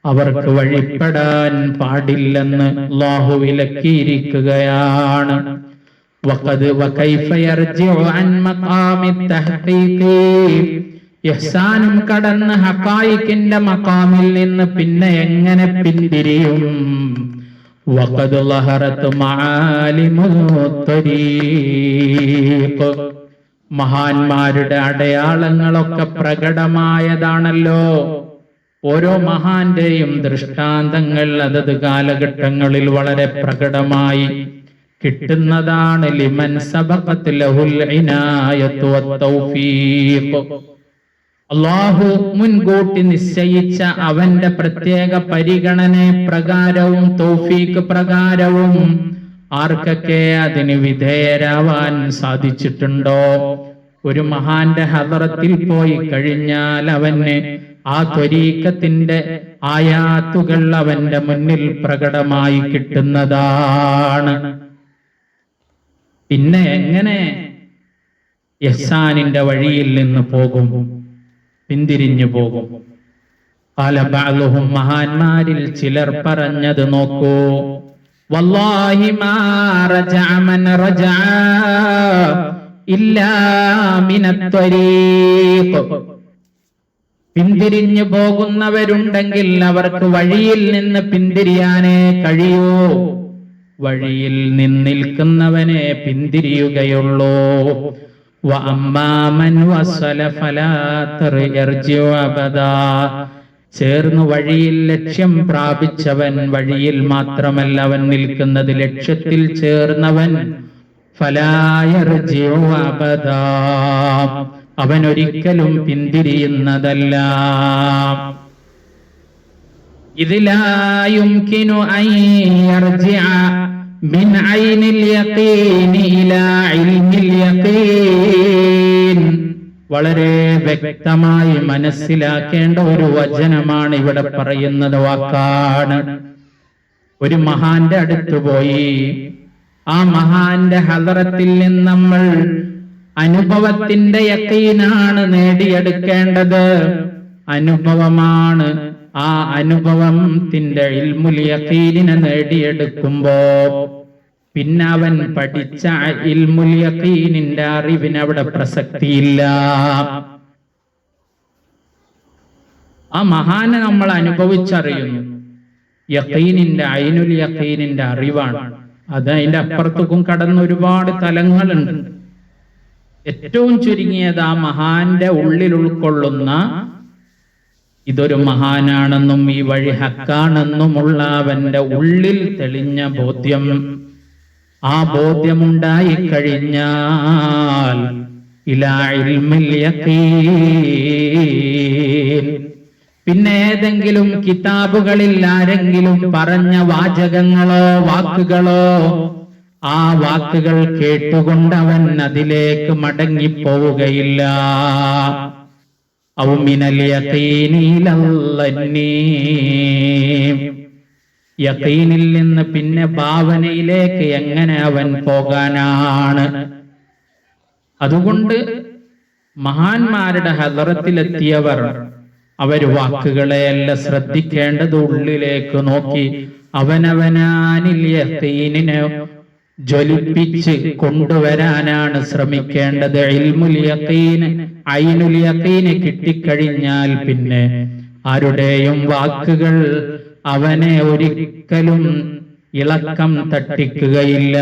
അവർക്ക് വഴിപ്പെടാൻ പാടില്ലെന്ന് അല്ലാഹു വിലക്കിയിരിക്കുകയാണ്. വകൈഫ യർജിഉ അൻ മഖാമിത് തഹ്ഖീഖി, ഇഹ്സാനും കടന്ന് ഹഖായിഖിന്റെ മഖാമിൽ നിന്ന് പിന്നെ എങ്ങനെ പിന്തിരിയും? വഖദ് ലഹറത് മആലിമുൽ ത്വരീഖ്, മഹാന്മാരുടെ അടയാളങ്ങളൊക്കെ പ്രകടമായതാണല്ലോ. ഓരോ മഹാന്റെയും ദൃഷ്ടാന്തങ്ങൾ അതത് കാലഘട്ടങ്ങളിൽ വളരെ പ്രകടമായി കിട്ടുന്നതാണ്. ലിമൻ സബഖത് ലഹുൽ ഇനായത്തു വത്തൗഫീഖ്, അല്ലാഹു മുൻകൂട്ടി നിശ്ചയിച്ച അവന്റെ പ്രത്യേക പരിഗണന പ്രകാരവും തൗഫീഖ് പ്രകാരവും ആർക്കൊക്കെ അതിന് വിധേയരാവാൻ സാധിച്ചിട്ടുണ്ടോ? ഒരു മഹാന്റെ ഹദറത്തിൽ പോയി കഴിഞ്ഞാൽ അവന് ആ ത്വരീഖത്തിന്റെ ആയാത്തുകൾ അവന്റെ മുന്നിൽ പ്രകടമായി കിട്ടുന്നതാണ്. പിന്നെ എങ്ങനെ ഇഹ്സാനിന്റെ വഴിയിൽ നിന്ന് പോകും, പിന്തിരിഞ്ഞു പോകും? ഖാല ബഅ്ലുഹും, മഹാന്മാരിൽ ചിലർ പറഞ്ഞത് നോക്കൂ. വല്ലാഹി മാ റജഅ മൻ റജഅ ഇല്ലാ മിനത് ത്വരീഖ്, പിന്തിരിഞ്ഞു പോകുന്നവരുണ്ടെങ്കിൽ അവർക്ക് വഴിയിൽ നിന്ന് പിന്തിരിയാനേ കഴിയൂ. വഴിയിൽ നിൽക്കുന്നവനെ പിന്തിരിയുകയുള്ളൂ. വഅമ്മാ മൻ വസല ഫലാ യർജിഉ അബദാ, ചേർന്നു വഴിയിൽ ലക്ഷ്യം പ്രാപിച്ചവൻ, വഴിയിൽ മാത്രമല്ല അവൻ നിൽക്കുന്നത്, ലക്ഷ്യത്തിൽ ചേർന്നവൻ, ഫലാ യർജിഉ അബദാ, അവൻ ഒരിക്കലും പിന്തിരിയുന്നതല്ല. ഇദ് ലാ യുംകിനു അൻ യർജിഅ മിൻ ഐനിൽ യഖീൻ ഇലാ ഇൽമിൽ യഖീൻ, വളരെ വ്യക്തമായി മനസ്സിലാക്കേണ്ട ഒരു വചനമാണ് ഇവിടെ പറയുന്നത്, വാക്കാണ്. ഒരു മഹാന്റെ അടുത്ത് പോയി, ആ മഹാന്റെ ഹദറത്തിൽ നിന്ന് നമ്മൾ അനുഭവത്തിന്റെ യഖീനാണ് നേടിയെടുക്കേണ്ടത്. അനുഭവമാണ്. ആ അനുഭവത്തിന്റെ ഇൽമുൽ യഖീനിനെ നേടിയെടുക്കുമ്പോ പിന്നെ അവൻ പഠിച്ച ഇൽമുൽ യഖീനിന്റെ അറിവിന് അവിടെ പ്രസക്തിയില്ല. ആ മഹാനെ നമ്മൾ അനുഭവിച്ചറിയുന്നു. യഖീനിന്റെ ഐനുൽ യഖീനിന്റെ അറിവാണ് അത്. അതിന്റെ അപ്പുറത്തേക്കും കടന്ന ഒരുപാട് തലങ്ങളുണ്ട്. ഏറ്റവും ചുരുങ്ങിയത് ആ മഹാന്റെ ഉള്ളിൽ ഉൾക്കൊള്ളുന്ന ഇതൊരു മഹാനാണെന്നും ഈ വഴി ഹക്കാണെന്നുമുള്ള അവന്റെ ഉള്ളിൽ തെളിഞ്ഞ ബോധ്യം, ആ ബോധ്യമുണ്ടായി കഴിഞ്ഞാൽ ഇലാ ഇൽമിൽ യഖീൻ, പിന്നെ ഏതെങ്കിലും കിതാബുകളിൽ ആരെങ്കിലും പറഞ്ഞ വാചകങ്ങളോ വാക്കുകളോ, ആ വാക്കുകൾ കേട്ടുകൊണ്ട് അവൻ അതിലേക്ക് മടങ്ങിപ്പോവുകയില്ല. ഔ മിനൽ യഖീനി ഇലല്ലന്നീ, യഖീനിൽ നിന്ന് പിന്നെ ഭാവനയിലേക്ക് എങ്ങനെ അവൻ പോകാനാണ്? അതുകൊണ്ട് മഹാന്മാരുടെ ഹദറത്തിലെത്തിയവർ അവര് വാക്കുകളെയല്ല ശ്രദ്ധിക്കേണ്ടത്, ഉള്ളിലേക്ക് നോക്കി അവനവനാനിൽ യഖീനിനെ ജ്വലിപ്പിച്ച് കൊണ്ടുവരാനാണ് ശ്രമിക്കേണ്ടത്. ഇൽമുൽ യഖീന്, ഐനുൽ യഖീന് കിട്ടിക്കഴിഞ്ഞാൽ പിന്നെ ആരുടെയും വാക്കുകൾ അവനെ ഒരിക്കലും ഇളക്കം തട്ടിക്കുകയില്ല.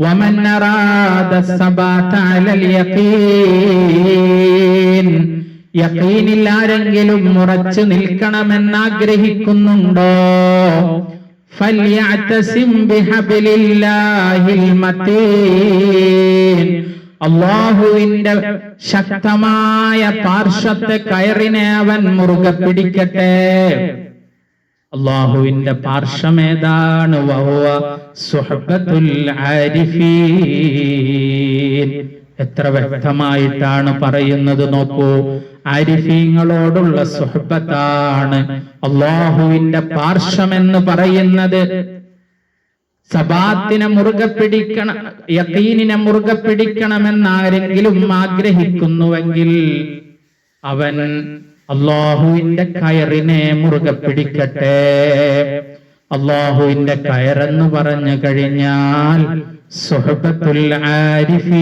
വമൻ അറാദ സബാത അലൽ യഖീൻ, യഖീനിൽ ആരെങ്കിലും ഉറച്ചു നിൽക്കണമെന്നാഗ്രഹിക്കുന്നുണ്ടോ, ഫൽയഅതസിം ബിഹബ്ലില്ലാഹിൽ മതീൻ, അല്ലാഹുവിന്റെ ശക്തമായ പാർശ്വത്തെ കയറിനെ അവൻ മുറുകെ പിടിക്കട്ടെ. അല്ലാഹുവിന്റെ പാർശ്വമേതാണ്? വഹുവ സുഹബത്തുൽ ആരിഫീൻ. എത്ര വ്യക്തമായിട്ടാണ് പറയുന്നത് നോക്കൂ. ആരിഫീങ്ങളോടുള്ള സുഹബത്താണ് അല്ലാഹുവിന്റെ പാർശ്വമെന്ന് പറയുന്നത്. സബാത്തിനെ മുറുകെ പിടിക്കണം, യഖീനിനെ മുറുകെ പിടിക്കണമെന്ന് ആരെങ്കിലും ആഗ്രഹിക്കുന്നുവെങ്കിൽ അവൻ അല്ലാഹുവിന്റെ കയറിനെ മുറുകെ പിടിക്കട്ടെ. അല്ലാഹുവിന്റെ കയറെന്ന് പറഞ്ഞു കഴിഞ്ഞാൽ സുഹബത്തുൽ ആരിഫീൻ,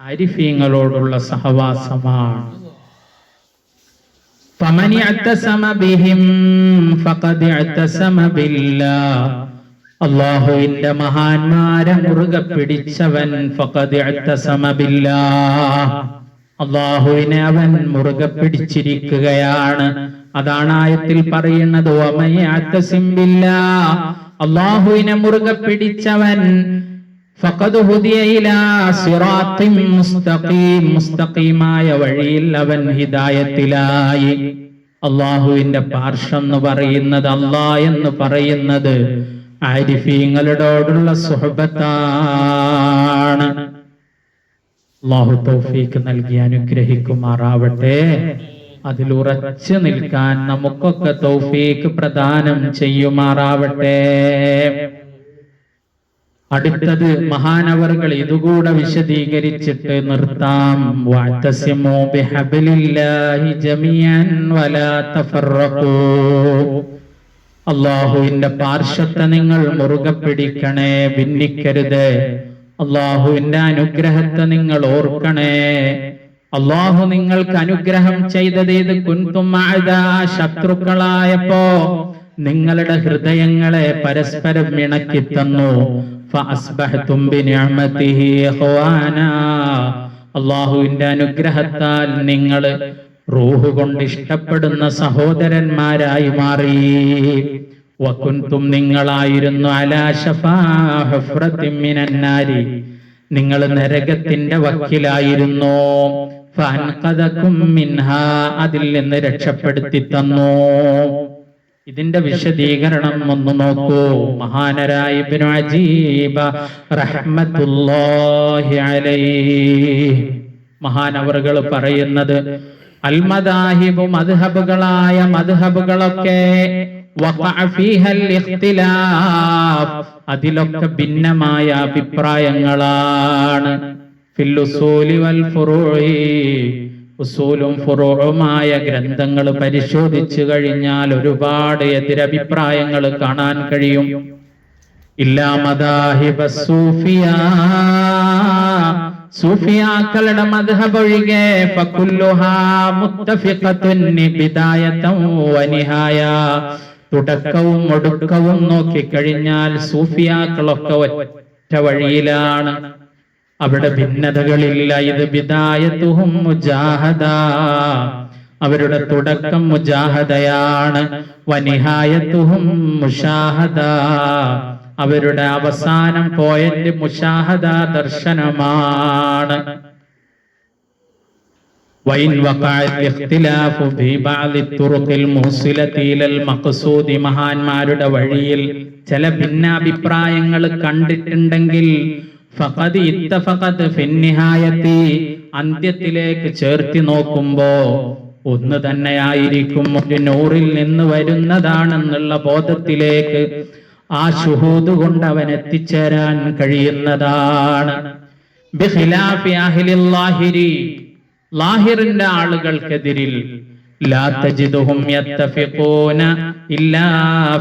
ആരിഫീങ്ങളോടുള്ള സഹവാസമാണ്. ഫമൻ ഇഅ്തസമ ബിഹിം ഫഖദ് ഇഅ്തസമ ബില്ലാഹ്, അല്ലാഹുവിന്റെ മഹാന്മാരെ മുറുകെ പിടിച്ചവൻ ഫഖദ് ഇഅ്തസമ ബില്ലാഹ്, അല്ലാഹുവിനെ അവൻ മുറുകെ പിടിച്ചിരിക്കുകയാണ്. അതാണ് ആയത്തിൽ പറയുന്നത്, വമൻ ഇഅ്തസിം ബില്ലാഹ്, അല്ലാഹുവിനെ മുറുകെ പിടിച്ചവൻ ഫഖദ് ഹുദിയ ഇലാ സിറാത്തിൻ മുസ്തഖീം, മുസ്തഖീമായ വഴിയിൽ അവൻ ഹിദായത്തിലായി. അല്ലാഹുവിന്റെ പാർശ്വം എന്ന് പറയുന്നത്, അല്ലാഹ് എന്ന് പറയുന്നത് ആരിഫീങ്ങളോടുള്ള സുഹബത്താണ്. അല്ലാഹു തൗഫീഖ് നൽകി അനുഗ്രഹിക്കുമാറാവട്ടെ. അതിലുറച്ചു നിൽക്കാൻ നമുക്കൊക്കെ തൗഫീഖ് പ്രദാനം ചെയ്യുമാറാവട്ടെ. അടുത്തത് മഹാനവറുകൾ ഇതുകൂടെ വിശദീകരിച്ചിട്ട് നിർത്താം. വഅ്തസിമൂ ബിഹബ്ലില്ലാഹി ജമീഅൻ വലാ തഫറഖൂ, അല്ലാഹുവിന്റെ പാർശ്വത്തെ നിങ്ങൾ മുറുകെ പിടിക്കണേ, ഭിന്നിക്കരുത്. അല്ലാഹുവിന്റെ അനുഗ്രഹത്തെ നിങ്ങൾ ഓർക്കണേ. അല്ലാഹു നിങ്ങൾക്ക് അനുഗ്രഹം ചെയ്തത് ഇത് കുൻതും അഅദാ, ശത്രുക്കളായപ്പോ നിങ്ങളുടെ ഹൃദയങ്ങളെ പരസ്പരം ഇണക്കി തന്നു. ഫഅസ്ബഹ്തും ബിനിഅമതിഹി ഇഖ്വാനാ, അല്ലാഹുവിന്റെ അനുഗ്രഹത്താൽ നിങ്ങൾ റൂഹ് കൊണ്ട് ഇഷ്ടപ്പെടുന്ന സഹോദരന്മാരായി മാറി. വകുൻതും, നിങ്ങളായിരുന്നു അലാ ശഫാ ഹുഫ്റത്തിൻ മിനന്നാരി, നിങ്ങൾ നരകത്തിന്റെ വക്കിലായിരുന്നു. ഫഅൻഖദകും മിൻഹാ, അതിൽ നിന്ന് രക്ഷപ്പെടുത്തി തന്നു. ഇതിന്റെ വിശദീകരണം ഒന്ന് നോക്കൂ. മഹാനരായ ഇബ്നു അജീബ റഹ്മത്തുള്ളാഹി അലൈഹി മഹാനവറുകൾ പറയുന്നത്, അൽ മദാഹിബു മദ്ഹബുകളായ മദ്ഹബുകളൊക്കെ വഖഅ ഫീഹൽ ഇഖ്തിലാഫ് അതിലൊക്കെ ഭിന്നമായ അഭിപ്രായങ്ങളാണ്. ഫിൽ ഉസൂലി വൽ ഫുറൂഇ ഉസൂലും ഫുറൂഉമായ ഗ്രന്ഥങ്ങൾ പരിശോധിച്ചു കഴിഞ്ഞാൽ ഒരുപാട് എതിരഭിപ്രായങ്ങൾ കാണാൻ കഴിയും. ഇല്ലാ മദാഹിബ സൂഫിയാ സൂഫിയാക്കളുടെ മദ്ഹബ് ഒഴികെ ഫകുല്ലുഹാ മുത്തഫിഖത്തുൻ ബിദായതൻ വനിഹായ തുടക്കവും ഒടുക്കവും നോക്കിക്കഴിഞ്ഞാൽ സൂഫിയാക്കളൊക്കെ ഒറ്റ വഴിയിലാണ്, അവിടെ ഭിന്നതകളില്ല. ഇത് ബിദായത്തുഹും മുജാഹദ, അവരുടെ തുടക്കം മുജാഹദയാണ്. വനിഹായത്തുഹും മുഷാഹദ, അവരുടെ അവസാനം പോയിന്റ് മുഷാഹദ ദർശനമാണ്. വൈൻ വഖഅൽ ഇഖ്തിലാഫു ഫീ ബഅദി തുറുഖിൽ മുഹ്സിലതി ഇലൽ മഖ്സൂദി മഹാന്മാരുടെ വഴിയിൽ ചില ഭിന്നാഭിപ്രായങ്ങൾ കണ്ടിട്ടുണ്ടെങ്കിൽ ഫഖദ് ഇത്തഫഖത് ഫിന്നിഹായത്തി അന്ത്യത്തിലേക്ക് ചേർത്തി നോക്കുമ്പോ ഒന്ന് തന്നെയായിരിക്കും, ഒരു നൂറിൽ നിന്ന് വരുന്നതാണെന്നുള്ള ബോധത്തിലേക്ക് ആ ശുഹൂദ് കൊണ്ട് അവൻ എത്തിച്ചേരാൻ കഴിയുന്നതാണ്. ബിഖിലാഫി അഹ്ലിൽ ലാഹിരി ലാഹിറിന്റെ ആളുകൾക്കെതിരിൽ ലാ തജിദുഹും യത്തഫിഖൂന ഇല്ലാ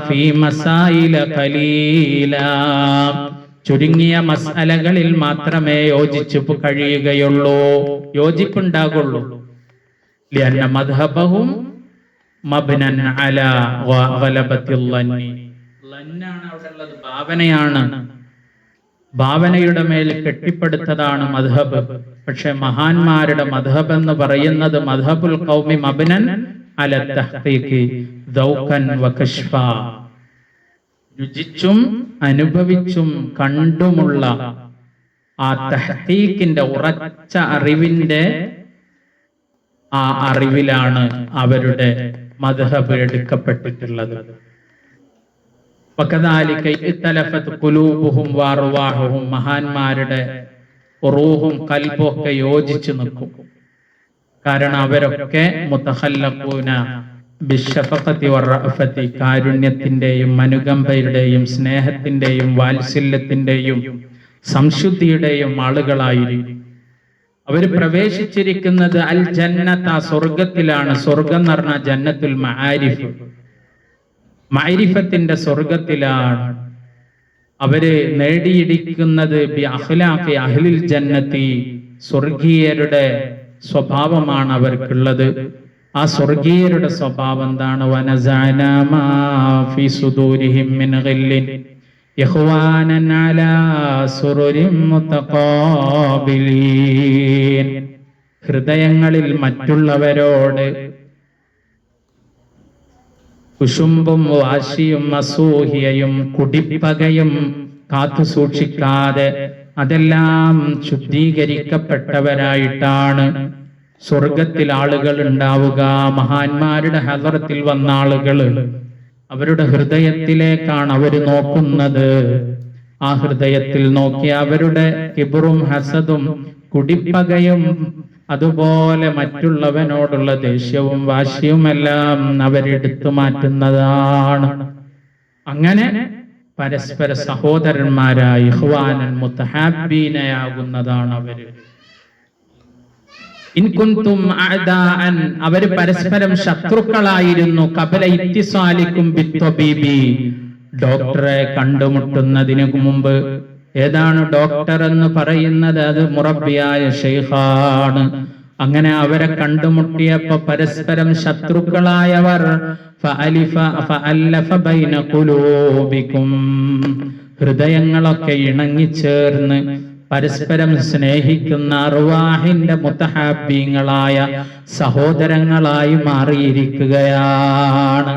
ഫീ മസായില ഖലീലാ ചുരുങ്ങിയ മസ്അലകളിൽ മാത്രമേ യോജിച്ചു കഴിയുകയുള്ളൂ, യോജിപ്പുണ്ടാകുള്ളൂ. ലിഅന്ന മദ്ഹബഹും മബ്നൻ അലാ ഗലബത്തിൽ ലന്നി, ലന്നാണ് അവിടെ ഉള്ളത്, ഭാവനയാണ്, ഭാവനയുടെ മേൽ കെട്ടിപ്പടുത്തതാണ് മദ്ഹബ്. പക്ഷെ മഹാന്മാരുടെ മദ്ഹബ് എന്ന് പറയുന്നത് മദ്ഹബുൽ ഖൗമി മബ്നൻ അല തഹ്ഖീഖി ദൗഖൻ വകശ്ഫ, രുചിച്ചും അനുഭവിച്ചും കണ്ടുമുള്ള ആ തഹ്ഖീഖിന്റെ ഉറച്ച അറിവിന്റെ ആ അറിവിലാണ് അവരുടെ മദ്ഹബ് എടുക്കപ്പെട്ടിട്ടുള്ളത്. വകദാലിക ഇഖ്തലഫത് ഖുലൂബുഹും വഅർവാഹുഹും, മഹാന്മാരുടെ റൂഹും ഖൽബും ഒക്കെ യോജിച്ചു നിൽക്കും. കാരണം അവരൊക്കെ മുതഖല്ലഖൂന ബിശ്ശഫഖതി വറഅഫതി, കാരുണ്യത്തിന്റെയും അനുകമ്പയുടെയും സ്നേഹത്തിന്റെയും വാത്സല്യത്തിന്റെയും സംശുദ്ധിയുടെയും ആളുകളായിരിക്കും. അവർ പ്രവേശിച്ചിരിക്കുന്നത് അൽ ജന്നത, സ്വർഗത്തിലാണ്. സ്വർഗം എന്ന് പറഞ്ഞാൽ ജന്നത്തുൽ മആരിഫ്, മഅരിഫത്തിന്റെ സ്വർഗത്തിലാണ്. അവര് നേടിയിരിക്കുന്നത് ബി അഖ്ലാഖി അഹ്ലിൽ ജന്നതി, സ്വർഗീയരുടെ സ്വഭാവമാണ് അവർക്കുള്ളത്. ആ സ്വർഗീയരുടെ സ്വഭാവം എന്താണ്? വനസഅനാ മാ ഫീ സുദൂരിഹിം മിൻ ഗില്ലിൻ ഇഖ്വാനൻ അലാ സുറുരിൻ മുതഖാബിലീൻ, ഹൃദയങ്ങളിൽ മറ്റുള്ളവരോട് കുശുമ്പും വാശിയും അസൂയയും കുടിപ്പകയും കാത്തു സൂക്ഷിക്കാതെ അതെല്ലാം ശുദ്ധീകരിക്കപ്പെട്ടവരായിട്ടാണ് സ്വർഗത്തിൽ ആളുകൾ ഉണ്ടാവുക. മഹാന്മാരുടെ ഹദറത്തിൽ വന്ന ആളുകൾ, അവരുടെ ഹൃദയത്തിലേക്കാണ് അവര് നോക്കുന്നത്. ആ ഹൃദയത്തിൽ നോക്കി അവരുടെ കിബറും ഹസദും കുടിപ്പകയും അതുപോലെ മറ്റുള്ളവനോടുള്ള ദേഷ്യവും വാശിയുമെല്ലാം അവരെടുത്തു മാറ്റുന്നതാണ്. അങ്ങനെ പരസ്പര സഹോദരന്മാരായി ഇഖ്വാനൻ മുതഹാബീനയാകുന്നതാണ് അവര്. ഇൻ കുൻതും അഅദാഅൻ, അവര് പരസ്പരം ശത്രുക്കളായിരുന്നു. ഖബല ഇത്തിസാലിക്കും ബിത്വബീബി, ഡോക്ടറെ കണ്ടുമുട്ടുന്നതിനു മുമ്പ്. ഏതാണ് ഡോക്ടർ എന്ന് പറയുന്നത്? അത് മുറബ്ബിയായ ശൈഖാണ്. അങ്ങനെ അവരെ കണ്ടുമുട്ടിയപ്പോ പരസ്പരം ശത്രുക്കളായവർ ഫഅല്ലഫ ബൈന ഖുലൂബിക്കും, ഹൃദയങ്ങളൊക്കെ ഇണങ്ങിച്ചേർന്ന് പരസ്പരം സ്നേഹിക്കുന്ന അർവാഹിന്റെ മുതഹാബീങ്ങളായ സഹോദരങ്ങളായി മാറിയിരിക്കുകയാണ്.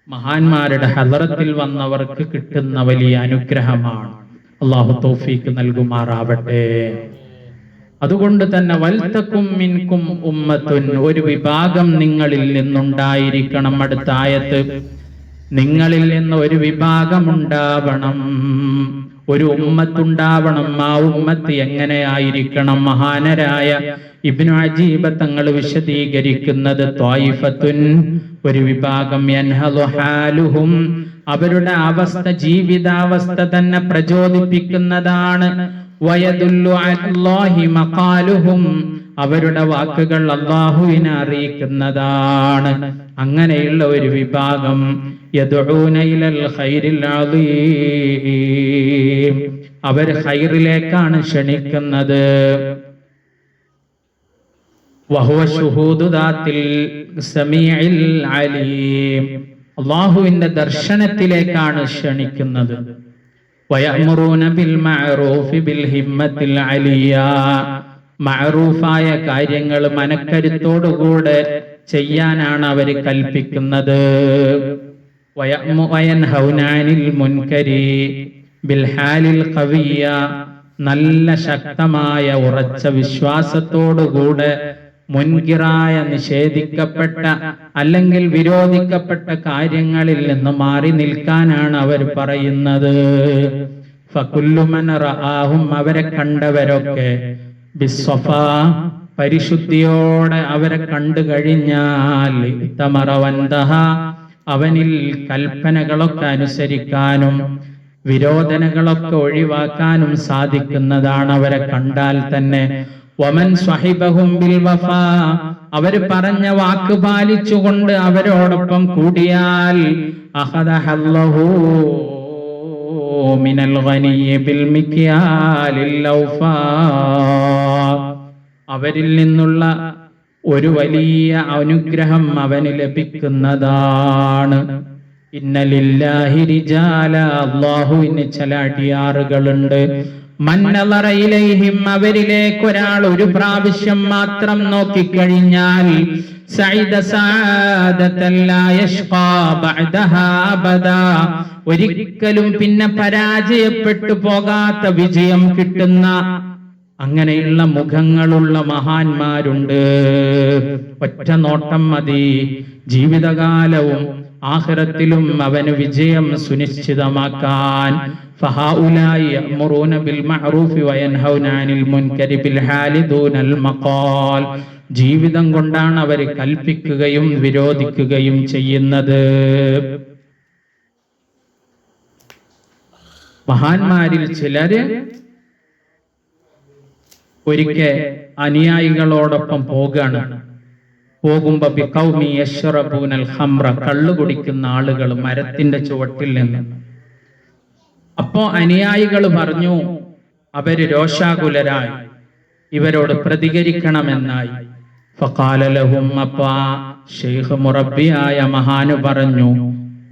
മഹാന്മാരുടെ ഹദറത്തിൽ വന്നവർക്ക് കിട്ടുന്ന വലിയ അനുഗ്രഹമാണ്. അല്ലാഹു തൗഫീഖ് നൽകുമാറാവട്ടെ. അതുകൊണ്ട് തന്നെ വൽതകും മിൻകും ഉമ്മത്തുൻ, ഒരു വിഭാഗം നിങ്ങളിൽ നിന്നുണ്ടായിരിക്കണം. അടുത്ത ആയത്ത്, നിങ്ങളിൽ നിന്ന് ഒരു വിഭാഗം ഉണ്ടാവണം, ഒരു ഉമ്മത്തുണ്ടാവണം. ആ ഉമ്മത്ത് എങ്ങനെയായിരിക്കണം? മഹാനരായ ഇബ്നു അജീബ തങ്ങൾ വിശദീകരിക്കുന്നത്, ത്വായിഫത്തുൻ, ഒരു വിഭാഗം, യൻഹദു ഹാലുഹും, അവരുടെ അവസ്ഥ ജീവിതാവസ്ഥ തന്നെ പ്രചോദിപ്പിക്കുന്നതാണ്. വയദുല്ലു അലല്ലാഹി മഖാലുഹും, അവരുടെ വാക്കുകൾ അല്ലാഹുവിനെ അറിയിക്കുന്നതാണ്. അങ്ങനെയുള്ള ഒരു വിഭാഗം, യദ്ഊന ഇലൽ ഖൈരിൽ അളീം, അവർ ഖൈറിലേക്കാണ് ക്ഷണിക്കുന്നത്. വഹുവ ശുഹൂദു ദാത്തിൽ സമീഇൽ അലീം, അല്ലാഹുവിന്റെ ദർശനത്തിലേക്കാണ് ക്ഷണിക്കുന്നത്. വയഅ്മുറൂന ബിൽ മഅറൂഫി ബിൽ ഹിമ്മത്തിൽ അലിയ, മഅറൂഫായ കാര്യങ്ങൾ മനക്കരുത്തോടുകൂടെ ചെയ്യാനാണ് അവർ കൽപ്പിക്കുന്നത്. വയൻഹൗന അനിൽ മുൻകരി ബിൽ ഹാലിൽ ഖവിയ, നല്ല ശക്തമായ ഉറച്ച വിശ്വാസത്തോടുകൂടെ മുൻകിറായ നിഷേധിക്കപ്പെട്ട അല്ലെങ്കിൽ വിരോധിക്കപ്പെട്ട കാര്യങ്ങളിൽ നിന്ന് മാറി നിൽക്കാനാണ് അവർ പറയുന്നത്. ഫകുല്ലു മൻ റആഹും, അവരെ കണ്ടവരൊക്കെ, ബിസ്സഫാ, പരിശുദ്ധിയോടെ അവരെ കണ്ടു കഴിഞ്ഞാൽ, തമറവന്തഹ, അവനിൽ കൽപ്പനകളൊക്കെ അനുസരിക്കാനും വിരോധനകളൊക്കെ ഒഴിവാക്കാനും സാധിക്കുന്നതാണ് അവരെ കണ്ടാൽ തന്നെ. വമൻ സ്വഹിബഹും ബിൽ വഫാ, അവർ പറഞ്ഞ വാക്ക് പാലിച്ചുകൊണ്ട് അവരോടൊപ്പം കൂടിയാൽ, അഖദഹല്ലഹു മിനൽ ഗനിയ്യി ബിൽ മിക്യാലിൽ ഔഫാ, അവരിൽ നിന്നുള്ള ഒരു വലിയ അനുഗ്രഹം അവന് ലഭിക്കുന്നതാണ്. ഇന്നലില്ലാഹി റിജാല, അല്ലാഹുവിന് ചില അടിയാറുകളുണ്ട്. മന്നളറ ഇലൈഹിം, അവരിലേക്ക് ഒരാൾ ഒരു പ്രാവശ്യം മാത്രം നോക്കിക്കഴിഞ്ഞാൽ, സഈദ സആദതൻ ലാ യശ്ഖാ ബഅദഹാ അബദാ, ഒരിക്കലും പിന്നെ പരാജയപ്പെട്ടു പോകാത്ത വിജയം കിട്ടുന്ന അങ്ങനെയുള്ള മുഖങ്ങളുള്ള മഹാന്മാരുണ്ട്. ഒറ്റ നോട്ടം മതി ജീവിതകാലവും ആഖിറത്തിലും അവന് വിജയം സുനിശ്ചിതമാക്കാൻ. ഫഹൗലായി യഅ്മുറൂന ബിൽ മഅറൂഫി വയൻഹൗന അനിൽ മുൻകരി ബിൽ ഹാലി ദൂനൽ മഖാൽ, ജീവിതം കൊണ്ടാണ് അവർ കൽപ്പിക്കുകയും വിരോധിക്കുകയും ചെയ്യുന്നത്. മഹാന്മാരിൽ ചിലര് ഒരിക്കൽ അനുയായികളോടൊപ്പം പോകുമ്പോ ബിഖൗമി യശ്റബൂനൽ ഖംറ, കള്ളു കുടിക്കുന്ന ആളുകൾ മരത്തിന്റെ ചുവട്ടിൽ നിന്ന്. അപ്പോ അനുയായികൾ പറഞ്ഞു, അവര് രോഷാകുലരായി, ഇവരോട് പ്രതികരിക്കണമെന്നായി. ഫഖാല ലഹും, അപ്പാ ശൈഖ് മുറബ്ബിയായ മഹാന് പറഞ്ഞു,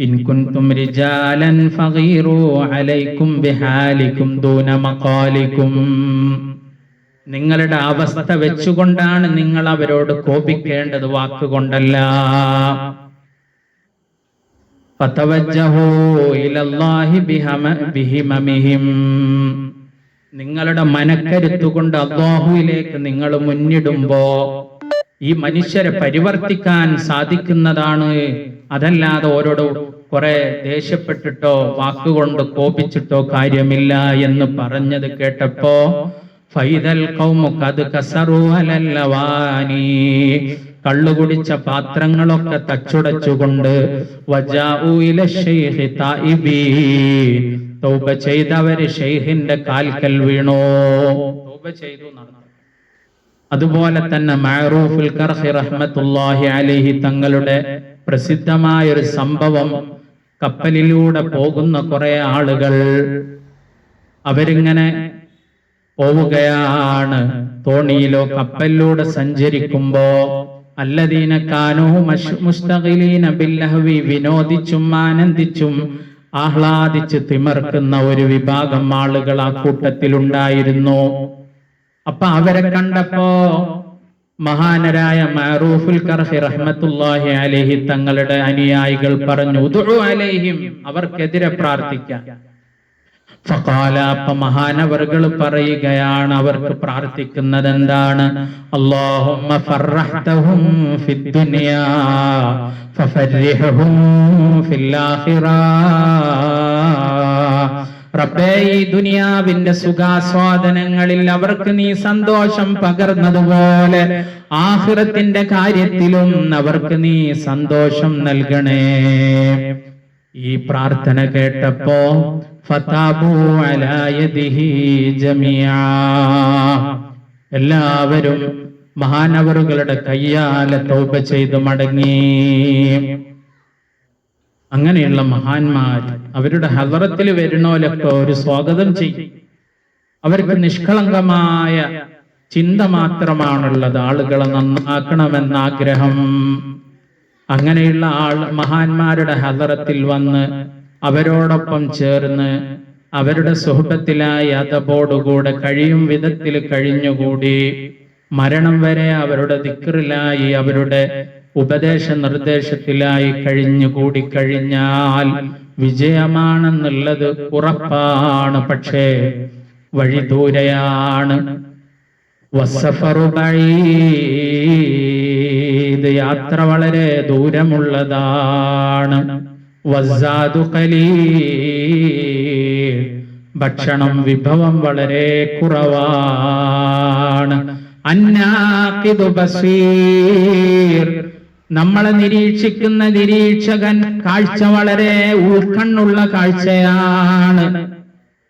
ഇൻ കുൻതും റിജാലൻ ഫഗീറു അലൈക്കും ബിഹാലിക്കും ദൂന മഖാലിക്കും, നിങ്ങളുടെ അവസ്ഥ വെച്ചുകൊണ്ടാണ് നിങ്ങൾ അവരോട് കോപിക്കേണ്ടത്, വാക്കുകൊണ്ടല്ല. ഫതവജ്ജഹൂ ഇലല്ലാഹി ബിഹിമമിഹിം, നിങ്ങളുടെ മനക്കരുത്തുകൊണ്ട് അല്ലാഹുവിലേക്ക് നിങ്ങൾ മുന്നിടുമ്പോ ഈ മനുഷ്യരെ പരിവർത്തിക്കാൻ സാധിക്കുന്നതാണ്. അതല്ലാതെ ഓരോട് കുറെ ദേഷ്യപ്പെട്ടിട്ടോ വാക്കുകൊണ്ട് കോപിച്ചിട്ടോ കാര്യമില്ല എന്ന് പറഞ്ഞത് കേട്ടപ്പോ, ഫൈദൽ ഖൗമു ഖദ് കസറു അലൽ ലവാനി, കള്ളുകുടിച്ച പാത്രങ്ങളൊക്കെ തച്ചുടച്ചുകൊണ്ട്, വജാഉ ഇല ശൈഖി തായിബീൻ, തൗബ ചെയ്തവര് ശൈഖിന്റെ കാൽക്കൽ വീണു, തൗബ ചെയ്തു. അതുപോലെ തന്നെ മഅറൂഫുൽ ഖർഖി റഹ്മത്തുള്ളാഹി അലൈഹി തങ്ങളുടെ പ്രസിദ്ധമായ ഒരു സംഭവം, കപ്പലിലൂടെ പോകുന്ന കുറെ ആളുകൾ, അവരിങ്ങനെ പോവുകയാണ്, തോണിയിലോ കപ്പലിലൂടെ സഞ്ചരിക്കുമ്പോ, അല്ലദീന കാനൂ മുസ്തഖിലീന ബില്ലഹ്വി, വിനോദിച്ചും ആനന്ദിച്ചും ആഹ്ലാദിച്ച് തിമർക്കുന്ന ഒരു വിഭാഗം ആളുകൾ ആ കൂട്ടത്തിലുണ്ടായിരുന്നു. അപ്പൊ അവരെ കണ്ടപ്പോ മഹാനരായ മഅറൂഫുൽ ഖർഖി റഹ്മത്തുള്ളാഹി അലൈഹി തങ്ങളുടെ അനുയായികൾ പറഞ്ഞു, ഉദ്ഉ അലൈഹിം, അവർക്കെതിരെ പ്രാർത്ഥിക്കാം. ഫഖാല, അപ്പ മഹാനവറുകൾ പറയുകയാണ്, അവർക്ക് പ്രാർത്ഥിക്കുന്നത് എന്താണ്? അല്ലാഹുമ്മ ഫർറഹ്തഹും ഫിദ്ദുനിയാ ഫഫർരിഹും ഫിൽ ആഖിറ. റബ്ബേ, ഈ ദുനിയാവിന്റെ സുഖാസ്വാദനങ്ങളിൽ അവർക്ക് നീ സന്തോഷം പകർന്നതുപോലെ ആഖിറത്തിന്റെ കാര്യത്തിലും അവർക്ക് നീ സന്തോഷം നൽകണേ. ഈ പ്രാർത്ഥന കേട്ടപ്പോ ഫതാബു അലാ യദിഹി ജമിആ, എല്ലാവരും മഹാനവറുകളുടെ കയ്യാലെ തൗബ ചെയ്ത് മടങ്ങി. അങ്ങനെയുള്ള മഹാന്മാർ അവരുടെ ഹദറത്തിൽ വരുന്നോലൊക്കെ ഒരു സ്വാഗതം ചെയ്യും. അവർക്ക് നിഷ്കളങ്കമായ ചിന്ത മാത്രമാണുള്ളത്, ആളുകളെ നന്നാക്കണമെന്ന ആഗ്രഹം. അങ്ങനെയുള്ള മഹാന്മാരുടെ ഹദറത്തിൽ വന്ന് അവരോടൊപ്പം ചേർന്ന് അവരുടെ സുഹബത്തിലായി അതബോടുകൂടെ കഴിയും വിധത്തിൽ കഴിഞ്ഞുകൂടി മരണം വരെ അവരുടെ ദിക്റിലായി അവരുടെ ഉപദേശ നിർദ്ദേശത്തിലായി കഴിഞ്ഞുകൂടി കഴിഞ്ഞാൽ വിജയമാണെന്നുള്ളത് ഉറപ്പാണ്. പക്ഷേ വഴി ദൂരെയാണ്. വസ്സഫറു ബഈദ്, യാത്ര വളരെ ദൂരമുള്ളതാണ്. വസ്സാദു ഖലീൽ, ഭക്ഷണം വിഭവം വളരെ കുറവാണ്. അന്നാഖിദു ബസീർ, നമ്മളെ നിരീക്ഷിക്കുന്ന നിരീക്ഷകൻ കാഴ്ച വളരെ ഉൾക്കണ്ണുള്ള കാഴ്ചയാണ്.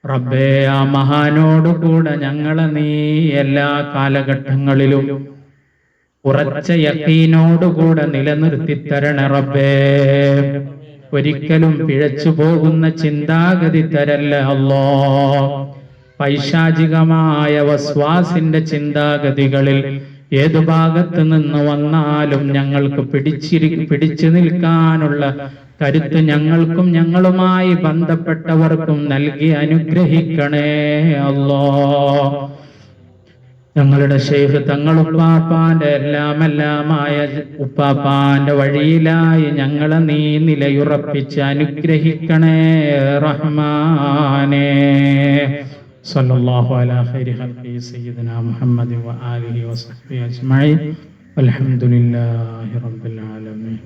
റബ്ബേ, ആ മഹാനോടുകൂടെ ഞങ്ങളെ നീ എല്ലാ കാലഘട്ടങ്ങളിലും ഉറച്ച യഖീനോടുകൂടെ നിലനിർത്തി തരണേ റബ്ബേ. ഒരിക്കലും പിഴച്ചു പോകുന്ന ചിന്താഗതി തരല്ല അല്ലാഹ്. പൈശാചികമായ വസ്വാസിന്റെ ചിന്താഗതികളിൽ ഏതു ഭാഗത്ത് നിന്ന് വന്നാലും ഞങ്ങൾക്ക് പിടിച്ചു നിൽക്കാനുള്ള കരുത്ത് ഞങ്ങൾക്കും ഞങ്ങളുമായി ബന്ധപ്പെട്ടവർക്കും നൽകി അനുഗ്രഹിക്കണേ അല്ലാഹ്. ഞങ്ങളുടെ ശൈഖ് തങ്ങളുപ്പാപ്പാന്റെ എല്ലാമായ ഉപ്പാപ്പാന്റെ വഴിയിലായി ഞങ്ങളെ നീ നിലയുറപ്പിച്ച് അനുഗ്രഹിക്കണേ റഹ്മാനേ. സല്ലല്ലാഹു അലാ ഖൈരി ഖൽഖി സയ്യിദനാ മുഹമ്മദ് വ ആലിഹി വസഹ്ബിഹി അജ്മഈൻ. അൽഹംദുലില്ലാഹി റബ്ബിൽ ആലമീൻ.